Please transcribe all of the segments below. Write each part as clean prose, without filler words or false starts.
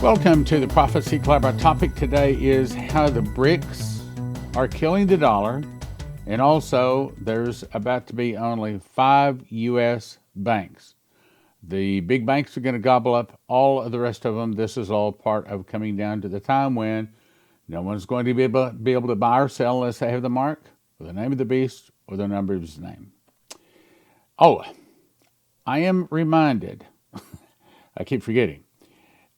Welcome to the Prophecy Club. Our topic today is how the BRICS are killing the dollar, and also there's about to be only 5 U.S. banks. The big banks are going to gobble up all of the rest of them. This is all part of coming down to the time when no one's going to be able to buy or sell unless they have the mark, or the name of the beast, or the number of his name. Oh, I am reminded, I keep forgetting.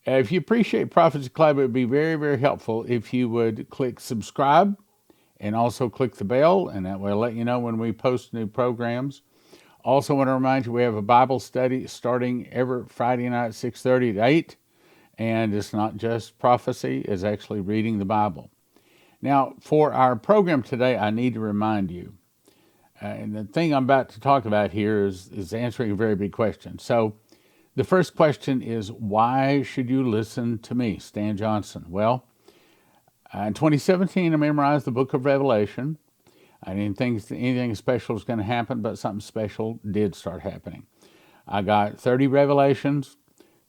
If you appreciate Prophecy Club, it would be very, very helpful if you would click subscribe and also click the bell, and that will let you know when we post new programs. Also want to remind you we have a Bible study starting every Friday night at 6:30 to 8, and it's not just prophecy, it's actually reading the Bible. Now, for our program today, I need to remind you, and the thing I'm about to talk about here is answering a very big question. So, the first question is, why should you listen to me, Stan Johnson? Well, in 2017, I memorized the book of Revelation. I didn't think anything special was going to happen, but something special did start happening. I got 30 revelations,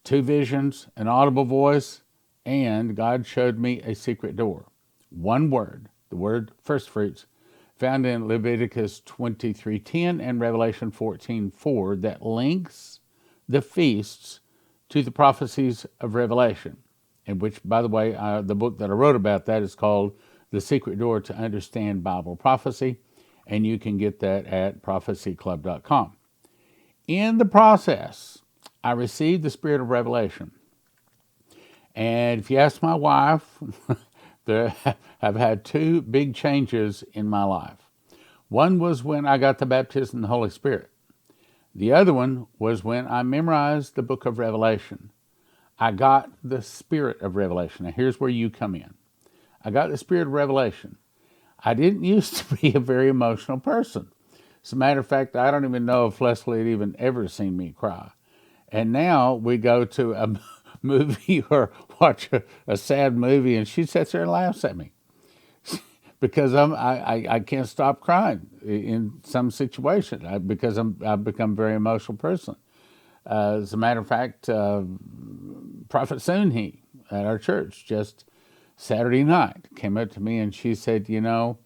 2 visions, an audible voice, and God showed me a secret door. One word, the word first fruits, found in Leviticus 23:10 and Revelation 14:4 that links the feasts to the prophecies of Revelation, in which, by the way, the book that I wrote about that is called The Secret Door to Understand Bible Prophecy, and you can get that at prophecyclub.com. In the process, I received the spirit of revelation. And if you ask my wife, I've had 2 big changes in my life. One was when I got the baptism in the Holy Spirit. The other one was when I memorized the book of Revelation. I got the spirit of revelation. Now, here's where you come in. I got the spirit of revelation. I didn't used to be a very emotional person. As a matter of fact, I don't even know if Leslie had even ever seen me cry. And now we go to a movie or watch a sad movie, and she sits there and laughs at me because I can't stop crying in some situations because I've become a very emotional person. As a matter of fact, Prophet Soonhee at our church just Saturday night came up to me and she said, "You know,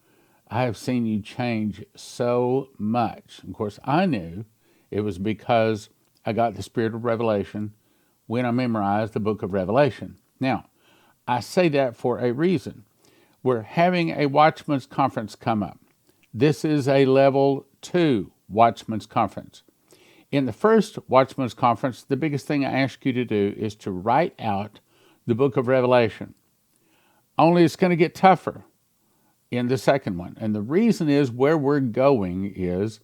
I have seen you change so much." Of course, I knew it was because I got the spirit of revelation when I memorized the book of Revelation. Now, I say that for a reason. We're having a Watchmen's Conference come up. This is a level 2 Watchmen's Conference. In the first Watchmen's Conference, the biggest thing I ask you to do is to write out the book of Revelation. Only it's going to get tougher in the second one. And the reason is where we're going is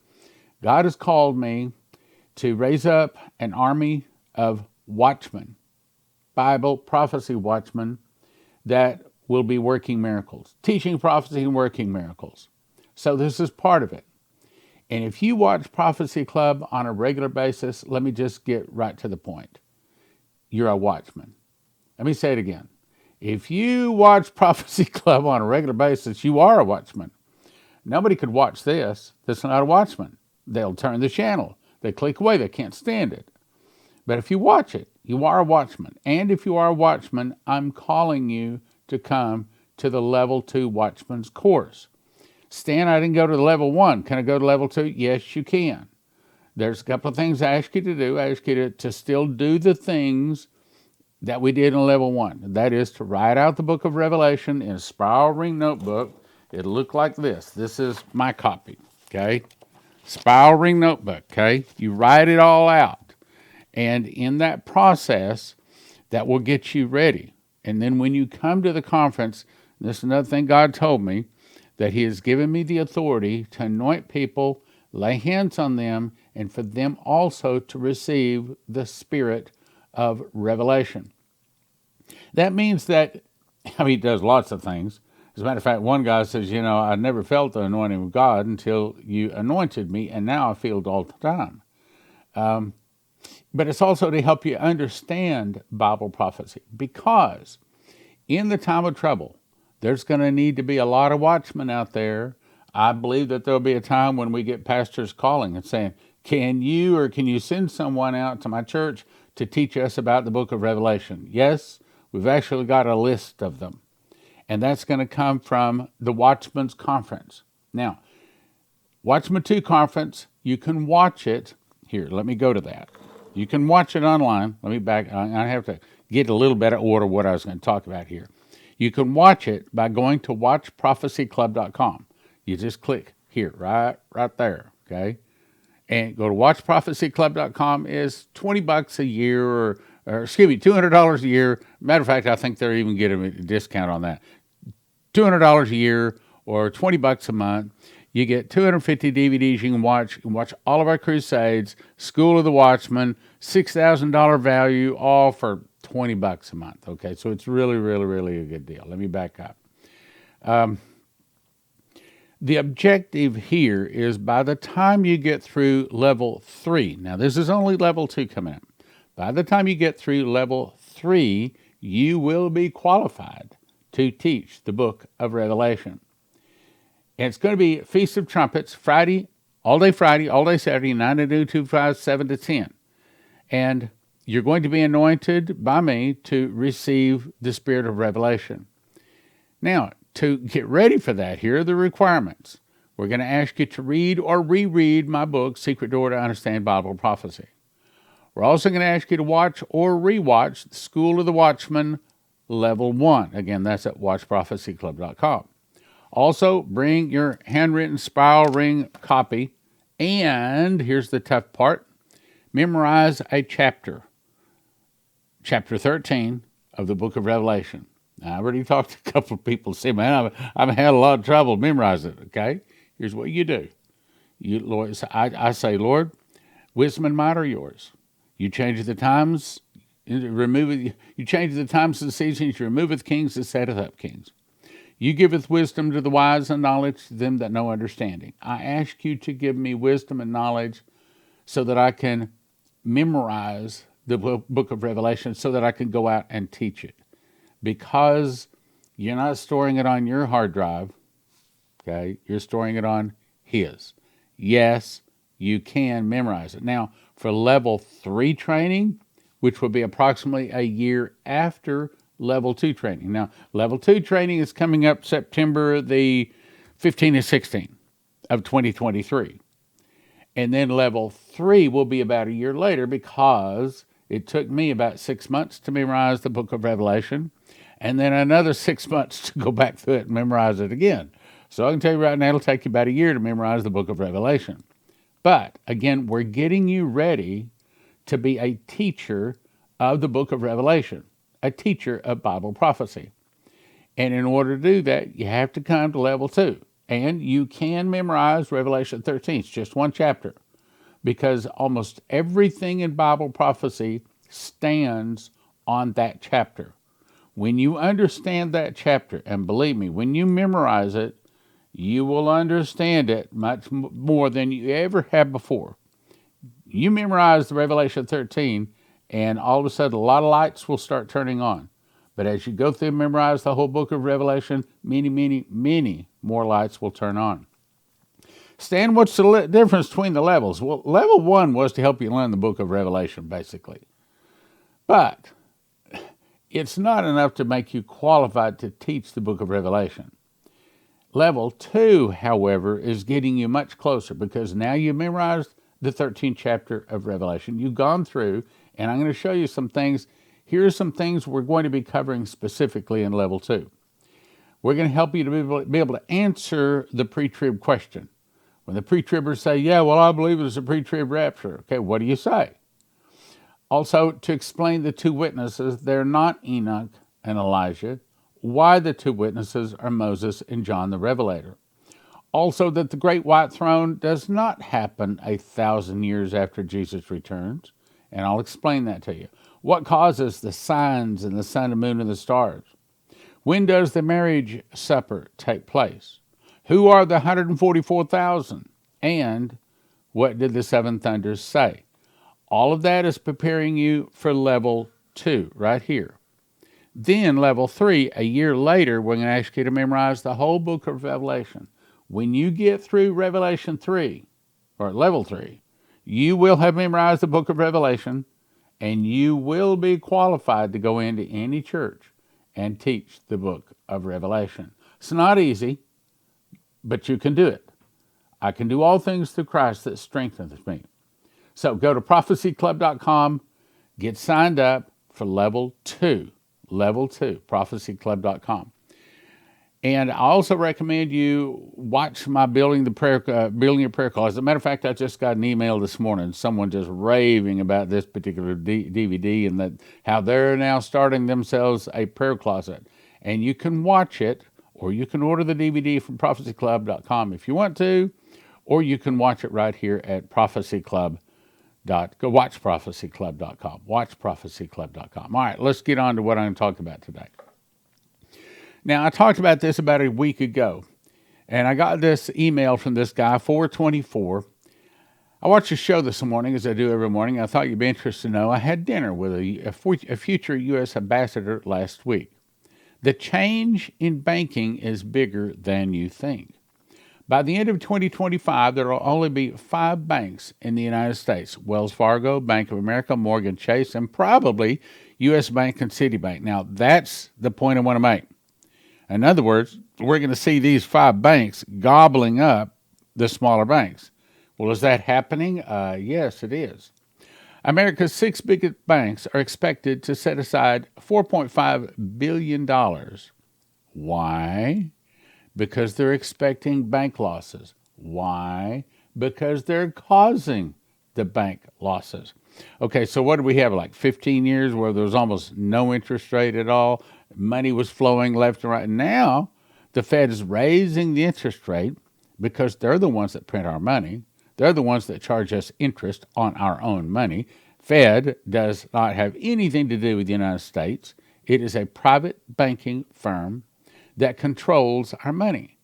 God has called me to raise up an army of watchmen, Bible prophecy watchmen, that will be working miracles, teaching prophecy and working miracles. So this is part of it. And if you watch Prophecy Club on a regular basis, let me just get right to the point. You're a watchman. Let me say it again. If you watch Prophecy Club on a regular basis, you are a watchman. Nobody could watch this that's not a watchman. They'll turn the channel. They click away. They can't stand it. But if you watch it, you are a watchman. And if you are a watchman, I'm calling you to come to the level 2 watchman's course. Stan, I didn't go to the level 1. Can I go to level 2? Yes, you can. There's a couple of things I ask you to do. I ask you to still do the things that we did in level 1. That is to write out the book of Revelation in a spiral ring notebook. It'll look like this. This is my copy, okay? Spiral ring notebook, okay? You write it all out. And in that process, that will get you ready. And then when you come to the conference, this is another thing God told me, that He has given me the authority to anoint people, lay hands on them, and for them also to receive the spirit of revelation. That means that, He does lots of things. As a matter of fact, one guy says, "You know, I never felt the anointing of God until you anointed me, and now I feel it all the time." But it's also to help you understand Bible prophecy, because in the time of trouble, there's going to need to be a lot of watchmen out there. I believe that there'll be a time when we get pastors calling and saying, "Can you send someone out to my church to teach us about the book of Revelation?" Yes, We've actually got a list of them. And that's going to come from the Watchmen's Conference. Now, Watchmen 2 Conference, you can watch it. Here, let me go to that. You can watch it online. Let me back. I have to get a little bit of order what I was going to talk about here. You can watch it by going to watchprophecyclub.com. You just click here, right there, okay? And go to watchprophecyclub.com. Is $20 a year, or excuse me, $200 a year. Matter of fact, I think they're even getting a discount on that. $200 a year or $20 a month. You get 250 DVDs you can watch. You can watch all of our crusades, School of the Watchman, $6,000 value, all for $20 a month. Okay, so it's really, really, really a good deal. Let me back up. The objective here is by the time you get through level 3, now this is only level 2 coming up. By the time you get through level 3, you will be qualified to teach the book of Revelation. And it's going to be Feast of Trumpets, Friday, all day Saturday, 9 to noon, 2 to 5, 7 to 10. And you're going to be anointed by me to receive the spirit of revelation. Now, to get ready for that, here are the requirements. We're going to ask you to read or reread my book, Secret Door to Understand Bible Prophecy. We're also going to ask you to watch or rewatch the School of the Watchman Level 1. Again, that's at watchprophecyclub.com. Also, bring your handwritten spiral ring copy, and here's the tough part, memorize a chapter 13 of the book of Revelation. Now, I already talked to a couple of people, say, man, I've had a lot of trouble memorizing it, okay? Here's what you do. Lord, I say, Lord, wisdom and might are yours. You change the times, you change the times and seasons, you removeth kings and setteth up kings. You giveth wisdom to the wise and knowledge to them that know understanding. I ask you to give me wisdom and knowledge so that I can memorize the book of Revelation, so that I can go out and teach it. Because you're not storing it on your hard drive, okay? You're storing it on his. Yes, you can memorize it. Now, for level 3 training, which will be approximately a year after level 2 training. Now, level 2 training is coming up September the 15th and 16th of 2023. And then level 3 will be about a year later, because it took me about 6 months to memorize the book of Revelation, and then another 6 months to go back through it and memorize it again. So I can tell you right now, it'll take you about a year to memorize the book of Revelation. But again, we're getting you ready to be a teacher of the book of Revelation, a teacher of Bible prophecy. And in order to do that, you have to come to level 2. And you can memorize Revelation 13. It's just one chapter, because almost everything in Bible prophecy stands on that chapter. When you understand that chapter, and believe me, when you memorize it, you will understand it much more than you ever have before. You memorize the Revelation 13, and all of a sudden, a lot of lights will start turning on. But as you go through and memorize the whole book of Revelation, many, many, many more lights will turn on. Stan, what's the difference between the levels? Well, level 1 was to help you learn the book of Revelation, basically. But it's not enough to make you qualified to teach the book of Revelation. Level 2, however, is getting you much closer, because now you've memorized the 13th chapter of Revelation. You've gone through, and I'm going to show you some things. Here are some things we're going to be covering specifically in level 2. We're going to help you to be able to answer the pre-trib question. When the pre-tribbers say, yeah, well, I believe there's a pre-trib rapture. Okay, what do you say? Also, to explain the 2 witnesses, they're not Enoch and Elijah. Why the 2 witnesses are Moses and John the Revelator. Also, that the great white throne does not happen 1,000 years after Jesus returns. And I'll explain that to you. What causes the signs in the sun and moon and the stars? When does the marriage supper take place? Who are the 144,000? And what did the 7 thunders say? All of that is preparing you for level 2 right here. Then level 3, a year later, we're going to ask you to memorize the whole book of Revelation. When you get through Revelation 3, or level 3, you will have memorized the book of Revelation, and you will be qualified to go into any church and teach the book of Revelation. It's not easy, but you can do it. I can do all things through Christ that strengthens me. So go to prophecyclub.com, get signed up for level 2, prophecyclub.com. And I also recommend you watch my Building Your Prayer Call. As a matter of fact, I just got an email this morning, someone just raving about this particular DVD and that how they're now starting themselves a prayer closet. And you can watch it, or you can order the DVD from prophecyclub.com if you want to, or you can watch it right here at prophecyclub.com. Go watch prophecyclub.com. Watch prophecyclub.com. All right, let's get on to what I'm talking about today. Now, I talked about this about a week ago, and I got this email from this guy, 424. I watched a show this morning, as I do every morning. I thought you'd be interested to know I had dinner with a future U.S. ambassador last week. The change in banking is bigger than you think. By the end of 2025, there will only be 5 banks in the United States: Wells Fargo, Bank of America, Morgan Chase, and probably U.S. Bank and Citibank. Now, that's the point I want to make. In other words, we're going to see these 5 banks gobbling up the smaller banks. Well, is that happening? Yes, it is. America's 6 biggest banks are expected to set aside $4.5 billion. Why? Because they're expecting bank losses. Why? Because they're causing the bank losses. Okay, so what do we have, like 15 years where there was almost no interest rate at all? Money was flowing left and right. Now, the Fed is raising the interest rate because they're the ones that print our money. They're the ones that charge us interest on our own money. Fed does not have anything to do with the United States. It is a private banking firm that controls our money.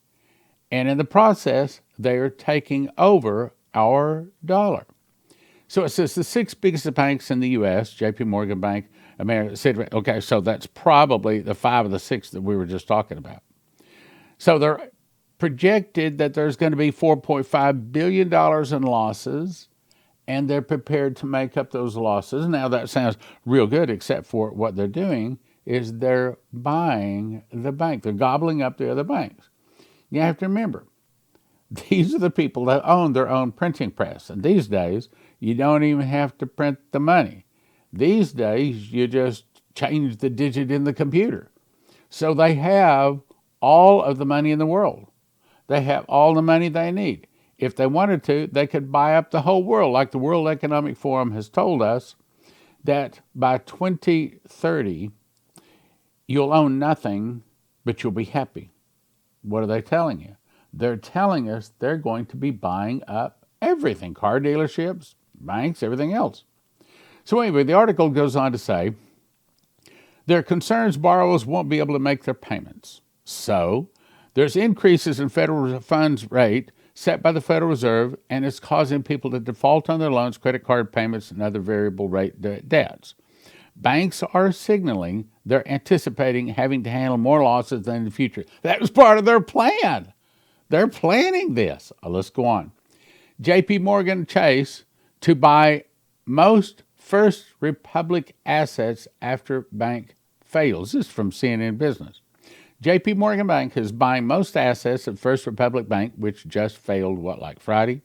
And in the process, they are taking over our dollar. So it says the 6 biggest banks in the U.S., JPMorgan Bank, America, Citibank. Okay, so that's probably the 5 of the 6 that we were just talking about. So they're projected that there's going to be $4.5 billion in losses, and they're prepared to make up those losses. Now, that sounds real good, except for what they're doing is they're buying the bank. They're gobbling up the other banks. You have to remember, these are the people that own their own printing press. And these days, you don't even have to print the money. These days, you just change the digit in the computer. So they have all of the money in the world. They have all the money they need. If they wanted to, they could buy up the whole world, like the World Economic Forum has told us that by 2030, you'll own nothing, but you'll be happy. What are they telling you? They're telling us they're going to be buying up everything: car dealerships, banks, everything else. So anyway, the article goes on to say, there are concerns borrowers won't be able to make their payments. So there's increases in federal funds rate set by the Federal Reserve, and it's causing people to default on their loans, credit card payments, and other variable rate debts. Banks are signaling they're anticipating having to handle more losses than in the future. That was part of their plan. They're planning this. Let's go on. JPMorgan Chase to buy most First Republic assets after bank fails. This is from CNN Business. JPMorgan Bank is buying most assets of First Republic Bank, which just failed, Friday?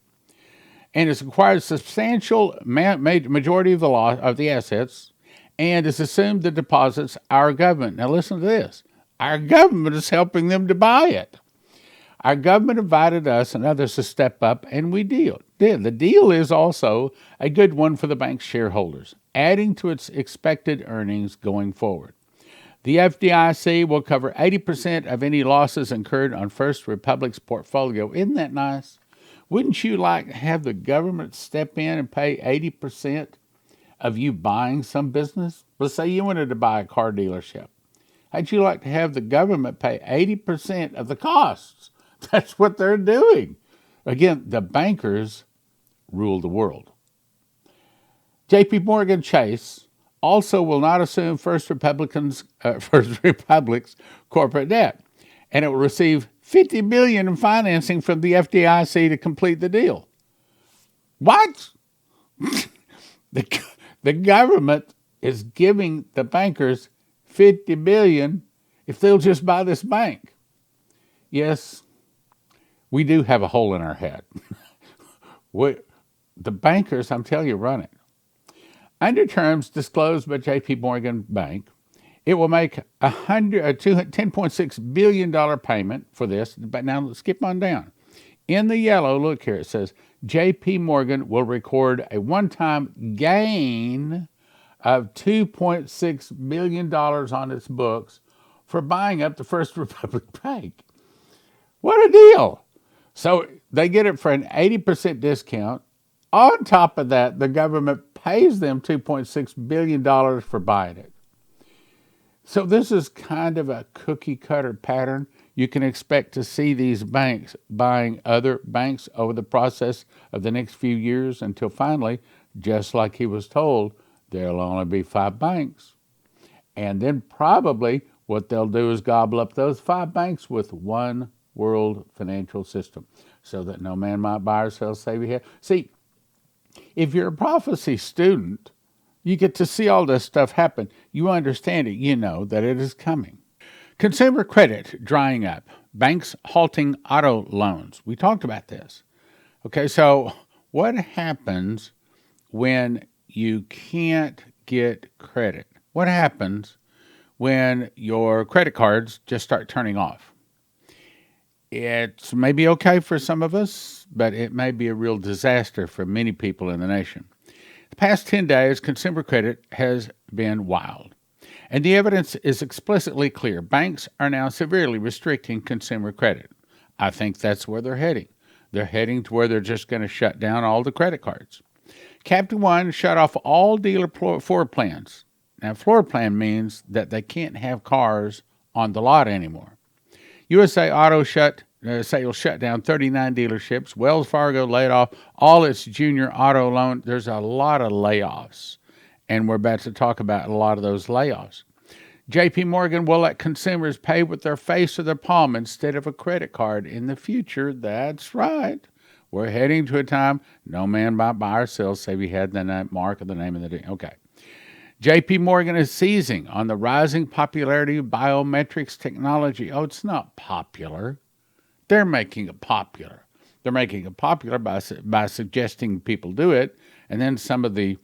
And it's acquired a substantial majority of the assets, and it's assumed the deposits our government. Now listen to this. Our government is helping them to buy it. Our government invited us and others to step up, and we did. The deal is also a good one for the bank's shareholders, adding to its expected earnings going forward. The FDIC will cover 80% of any losses incurred on First Republic's portfolio. Isn't that nice? Wouldn't you like to have the government step in and pay 80% of you buying some business? Let's say you wanted to buy a car dealership. How'd you like to have the government pay 80% of the costs? That's what they're doing. Again, the bankers rule the world. JPMorgan Chase also will not assume First Republic's corporate debt, and it will receive $50 billion in financing from the FDIC to complete the deal. What? The The government is giving the bankers $50 billion if they'll just buy this bank. Yes, we do have a hole in our head. The bankers, I'm telling you, run it. Under terms disclosed by JPMorgan Bank, it will make a $10.6 billion payment for this. But now let's skip on down. In the yellow, look here, it says JPMorgan will record a one-time gain of $2.6 billion on its books for buying up the First Republic Bank. What a deal! So they get it for an 80% discount. On top of that, the government pays them $2.6 billion for buying it. So this is kind of a cookie cutter pattern. You can expect to see these banks buying other banks over the process of the next few years until finally, just like he was told, there'll only be 5 banks. And then probably what they'll do is gobble up those 5 banks with one world financial system so that no man might buy or sell save your head. See, if you're a prophecy student, you get to see all this stuff happen. You understand it. You know that it is coming. Consumer credit drying up. Banks halting auto loans. We talked about this. Okay, so what happens when you can't get credit? What happens when your credit cards just start turning off? It's maybe okay for some of us, but it may be a real disaster for many people in the nation. The past 10 days, consumer credit has been wild. And the evidence is explicitly clear. Banks are now severely restricting consumer credit. I think that's where they're heading. They're heading to where they're just going to shut down all the credit cards. Capital One shut off all dealer floor plans. Now, floor plan means that they can't have cars on the lot anymore. USA Auto sales shut down 39 dealerships. Wells Fargo laid off all its junior auto loan. There's a lot of layoffs, and we're about to talk about a lot of those layoffs. JPMorgan will let consumers pay with their face or their palm instead of a credit card in the future. That's right. We're heading to a time no man might buy or sell save he had the mark of the name of the day. Okay. JPMorgan is seizing on the rising popularity of biometrics technology. Oh, it's not popular. They're making it popular. They're making it popular by suggesting people do it. And then some of the,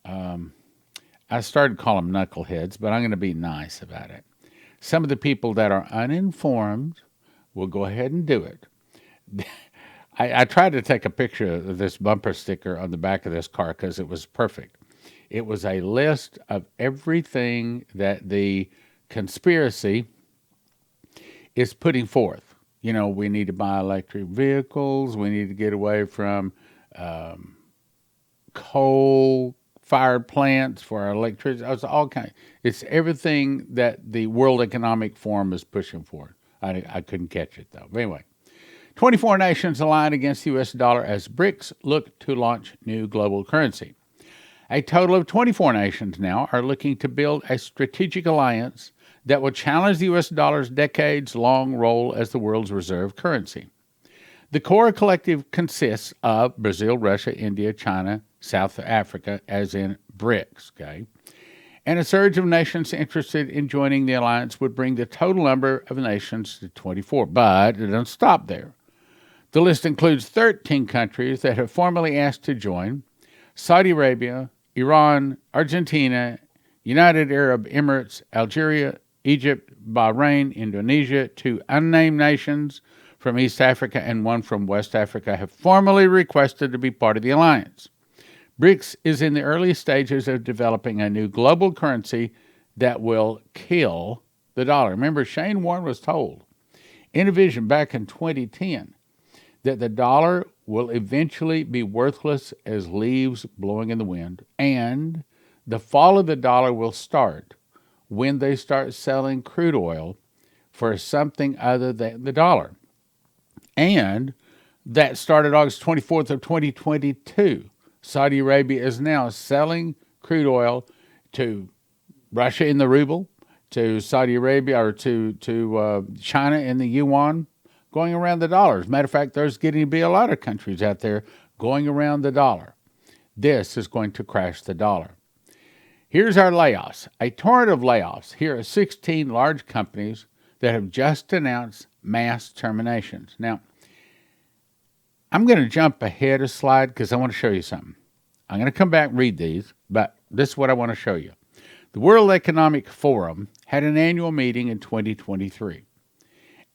I started to call them knuckleheads, but I'm going to be nice about it. Some of the people that are uninformed will go ahead and do it. I tried to take a picture of this bumper sticker on the back of this car because it was perfect. It was a list of everything that the conspiracy is putting forth. You know, we need to buy electric vehicles. We need to get away from coal-fired plants for our electricity. It's all kind. It's everything that the World Economic Forum is pushing for. I couldn't catch it, though. But anyway, 24 nations aligned against the U.S. dollar as BRICS look to launch new global currency. A total of 24 nations now are looking to build a strategic alliance that will challenge the U.S. dollar's decades-long role as the world's reserve currency. The core collective consists of Brazil, Russia, India, China, South Africa, as in BRICS, okay? And a surge of nations interested in joining the alliance would bring the total number of nations to 24. But it doesn't stop there. The list includes 13 countries that have formally asked to join: Saudi Arabia, Iran, Argentina, United Arab Emirates, Algeria, Egypt, Bahrain, Indonesia. 2 unnamed nations from East Africa and 1 from West Africa have formally requested to be part of the alliance. BRICS is in the early stages of developing a new global currency that will kill the dollar. Remember, Shane Warne was told in a vision back in 2010 that the dollar will eventually be worthless as leaves blowing in the wind, and the fall of the dollar will start when they start selling crude oil for something other than the dollar. And that started August 24th of 2022. Saudi Arabia is now selling crude oil to Russia in the ruble, to Saudi Arabia or to China in the yuan, going around the dollar. As a matter of fact, there's getting to be a lot of countries out there going around the dollar. This is going to crash the dollar. Here's our layoffs. A torrent of layoffs. Here are 16 large companies that have just announced mass terminations. Now, I'm going to jump ahead a slide because I want to show you something. I'm going to come back and read these, but this is what I want to show you. The World Economic Forum had an annual meeting in 2023.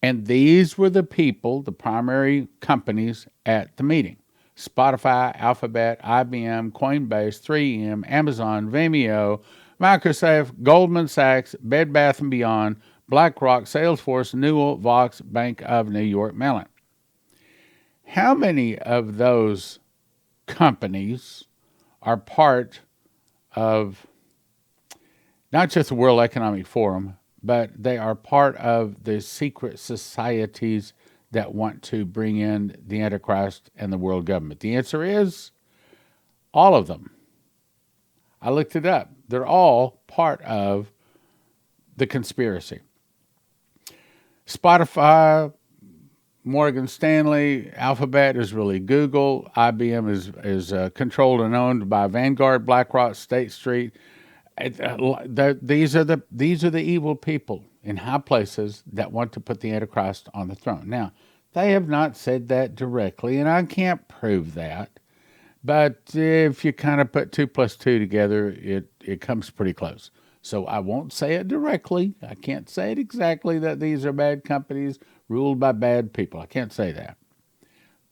And these were the people, the primary companies at the meeting. Spotify, Alphabet, IBM, Coinbase, 3M, Amazon, Vimeo, Microsoft, Goldman Sachs, Bed Bath & Beyond, BlackRock, Salesforce, Newell, Vox, Bank of New York Mellon. How many of those companies are part of not just the World Economic Forum, but they are part of the secret societies that want to bring in the Antichrist and the world government? The answer is all of them. I looked it up. They're all part of the conspiracy. Spotify, Morgan Stanley, Alphabet is really Google. IBM is controlled and owned by Vanguard, BlackRock, State Street. These are the evil people in high places that want to put the Antichrist on the throne. Now, they have not said that directly, and I can't prove that. But if you kind of put 2 plus 2 together, it comes pretty close. So I won't say it directly. I can't say it exactly that these are bad companies ruled by bad people. I can't say that.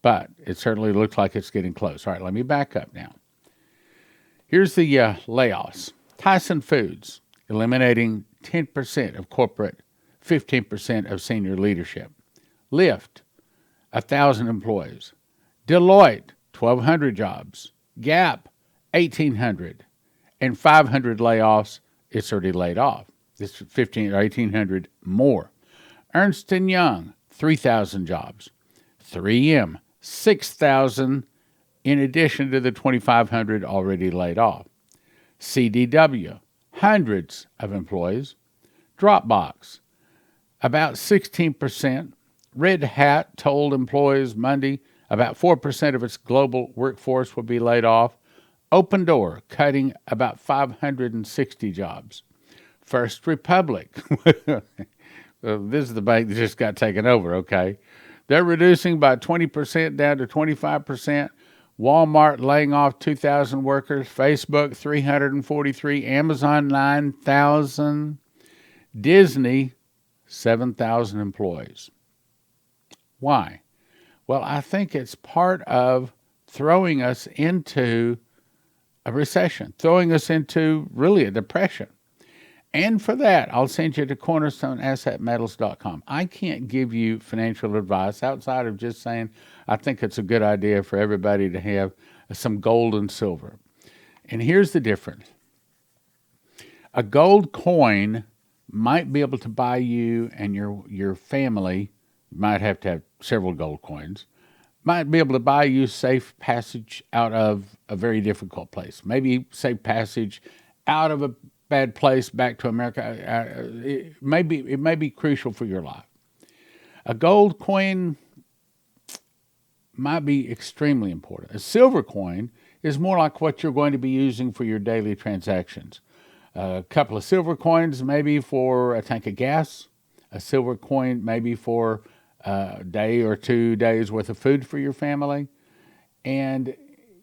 But it certainly looks like it's getting close. All right, let me back up now. Here's the layoffs. Tyson Foods, eliminating 10% of corporate, 15% of senior leadership. Lyft, 1,000 employees. Deloitte, 1,200 jobs. Gap, 1,800. And 500 layoffs, it's already laid off. It's 1,500 or 1,800 more. Ernst & Young, 3,000 jobs. 3M, 6,000 in addition to the 2,500 already laid off. CDW, hundreds of employees. Dropbox, about 16%. Red Hat told employees Monday about 4% of its global workforce will be laid off. Open Door, cutting about 560 jobs. First Republic, this is the bank that just got taken over, okay? They're reducing by 20% down to 25%. Walmart laying off 2,000 workers. Facebook, 343. Amazon, 9,000. Disney, 7,000 employees. Why? Well, I think it's part of throwing us into a recession, throwing us into really a depression. And for that, I'll send you to cornerstoneassetmetals.com. I can't give you financial advice outside of just saying I think it's a good idea for everybody to have some gold and silver. And here's the difference. A gold coin might be able to buy you and your family, you might have to have several gold coins, might be able to buy you safe passage out of a very difficult place. Maybe safe passage out of a bad place back to America. It may be crucial for your life. A gold coin might be extremely important. A silver coin is more like what you're going to be using for your daily transactions. A couple of silver coins maybe for a tank of gas. A silver coin maybe for a day or 2 days worth of food for your family. And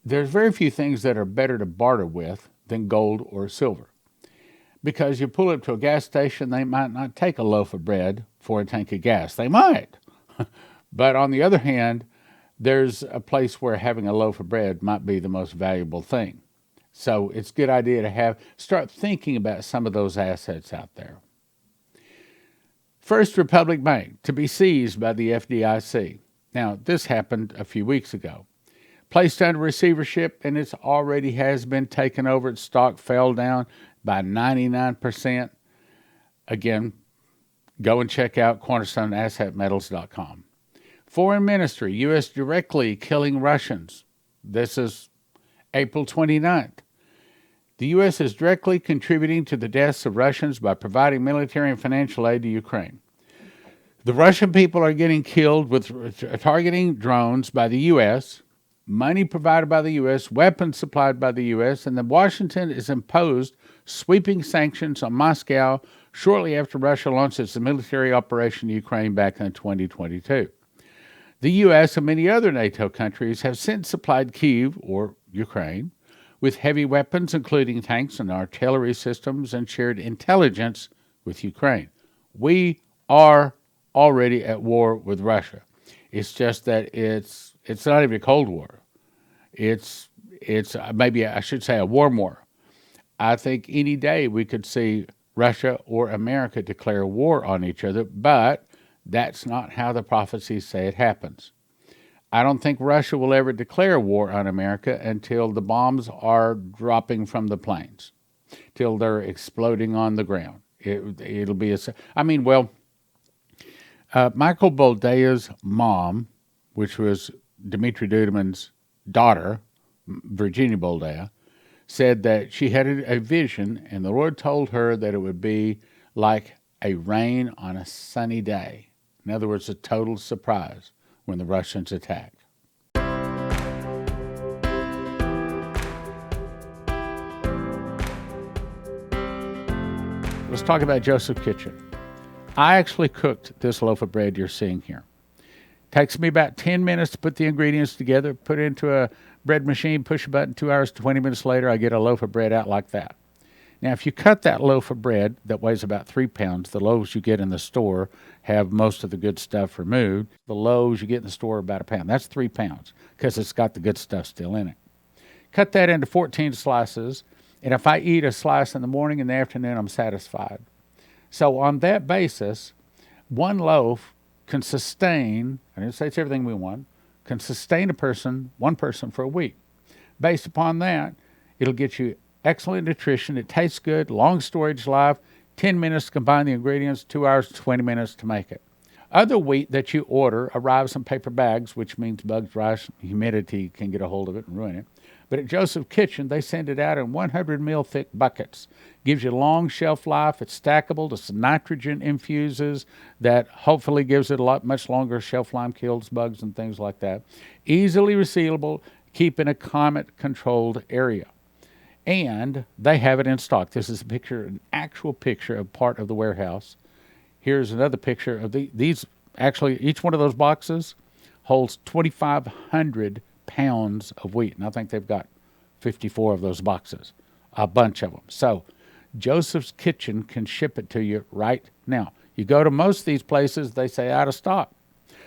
there's very few things that are better to barter with than gold or silver. Because you pull up to a gas station, they might not take a loaf of bread for a tank of gas. They might. But on the other hand, there's a place where having a loaf of bread might be the most valuable thing. So it's a good idea to start thinking about some of those assets out there. First Republic Bank to be seized by the FDIC. Now, this happened a few weeks ago. Placed under receivership, and it already has been taken over. Its stock fell down by 99%. Again, go and check out cornerstoneassetmetals.com. Foreign Ministry, U.S. directly killing Russians. This is April 29th. The U.S. is directly contributing to the deaths of Russians by providing military and financial aid to Ukraine. The Russian people are getting killed with targeting drones by the U.S., money provided by the U.S., weapons supplied by the U.S., and then Washington is imposed sweeping sanctions on Moscow shortly after Russia launched its military operation in Ukraine back in 2022. The U.S. and many other NATO countries have since supplied Kyiv, or Ukraine, with heavy weapons, including tanks and artillery systems, and shared intelligence with Ukraine. We are already at war with Russia. It's just that it's not even a Cold War. It's maybe I should say a warm war. I think any day we could see Russia or America declare war on each other, but that's not how the prophecies say it happens. I don't think Russia will ever declare war on America until the bombs are dropping from the planes, till they're exploding on the ground. It'll be Michael Boldea's mom, which was Dmitry Duduman's daughter, Virginia Boldea, said that she had a vision, and the Lord told her that it would be like a rain on a sunny day. In other words, a total surprise when the Russians attacked. Let's talk about Joseph's Kitchen. I actually cooked this loaf of bread you're seeing here. Takes me about 10 minutes to put the ingredients together, put it into a bread machine, push a button, 2 hours, 20 minutes later, I get a loaf of bread out like that. Now, if you cut that loaf of bread that weighs about 3 pounds, the loaves you get in the store have most of the good stuff removed. The loaves you get in the store are about a pound. That's 3 pounds because it's got the good stuff still in it. Cut that into 14 slices, and if I eat a slice in the morning and the afternoon, I'm satisfied. So on that basis, one loaf can sustain, I didn't say it's everything we want, can sustain one person for a week. Based upon that, it'll get you excellent nutrition. It tastes good, long storage life, 10 minutes to combine the ingredients, 2 hours, 20 minutes to make it. Other wheat that you order arrives in paper bags, which means bugs, rice, humidity can get a hold of it and ruin it. But at Joseph's Kitchen, they send it out in 100 mil thick buckets. Gives you long shelf life. It's stackable. It's nitrogen infuses that hopefully gives it much longer shelf life, kills bugs and things like that. Easily resealable, keep in a climate-controlled area. And they have it in stock. This is an actual picture of part of the warehouse. Here's another picture of these. Actually, each one of those boxes holds 2,500 pounds of wheat. And I think they've got 54 of those boxes, a bunch of them. So Joseph's Kitchen can ship it to you right now. You go to most of these places, they say out of stock.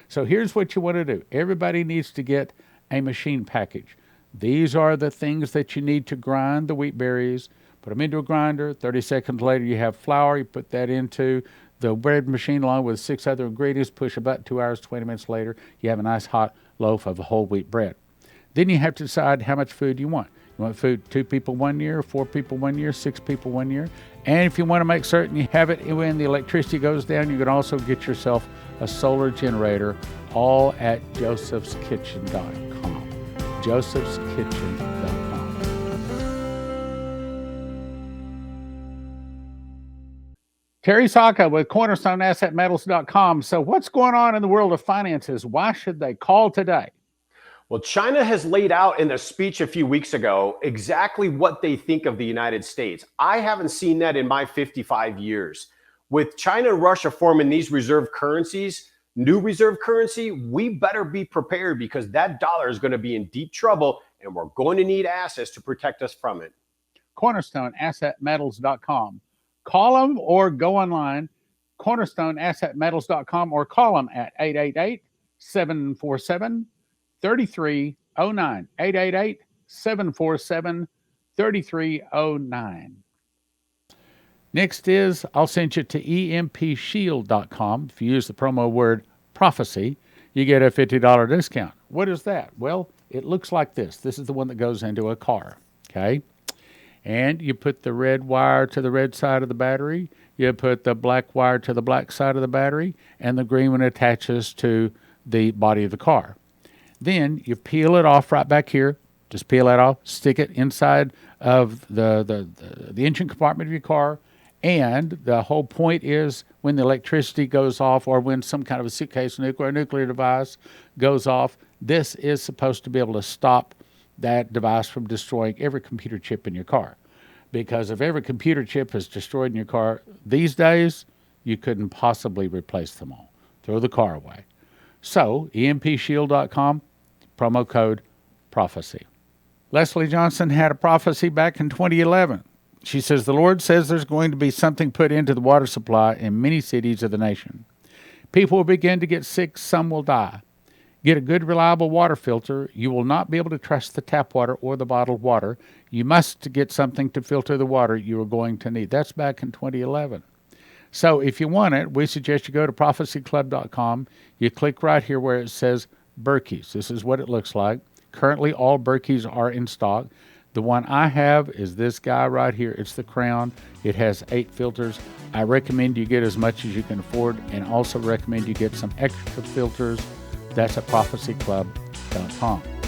So here's what you want to do. Everybody needs to get a machine package. These are the things that you need to grind the wheat berries. Put them into a grinder. 30 seconds later, you have flour. You put that into the bread machine along with 6 other ingredients. Push about 2 hours, 20 minutes later, you have a nice hot loaf of whole wheat bread. Then you have to decide how much food you want. You want food 2 people 1 year, 4 people 1 year, 6 people 1 year. And if you want to make certain you have it when the electricity goes down, you can also get yourself a solar generator, all at josephskitchen.com. josephskitchen.com. Terry Saka with CornerstoneAssetMetals.com. So what's going on in the world of finances? Why should they call today? Well, China has laid out in a speech a few weeks ago exactly what they think of the United States. I haven't seen that in my 55 years. With China and Russia forming these reserve currencies, new reserve currency, we better be prepared because that dollar is going to be in deep trouble and we're going to need assets to protect us from it. CornerstoneAssetMetals.com. Call them or go online, CornerstoneAssetMetals.com, or call them at 888-747-3309. 888-747-3309. Next is, I'll send you to EMPShield.com. If you use the promo word prophecy, you get a $50 discount. What is that? Well, it looks like this. This is the one that goes into a car, okay? And you put the red wire to the red side of the battery, you put the black wire to the black side of the battery, and the green one attaches to the body of the car. Then you peel it off right back here. Just peel that off, stick it inside of the engine compartment of your car. And the whole point is when the electricity goes off or when some kind of a suitcase nuclear device goes off, this is supposed to be able to stop that device from destroying every computer chip in your car. because if every computer chip is destroyed in your car these days, you couldn't possibly replace them all. Throw the car away. So, EMPShield.com, promo code prophecy. Leslie Johnson had a prophecy back in 2011. She says, the Lord says there's going to be something put into the water supply in many cities of the nation. People will begin to get sick, some will die. Get a good, reliable water filter. You will not be able to trust the tap water or the bottled water. You must get something to filter the water you are going to need. That's back in 2011. So if you want it, we suggest you go to prophecyclub.com. You click right here where it says Berkeys. This is what it looks like. Currently, all Berkeys are in stock. The one I have is this guy right here. It's the Crown. It has 8 filters. I recommend you get as much as you can afford, and also recommend you get some extra filters. That's at prophecyclub.com.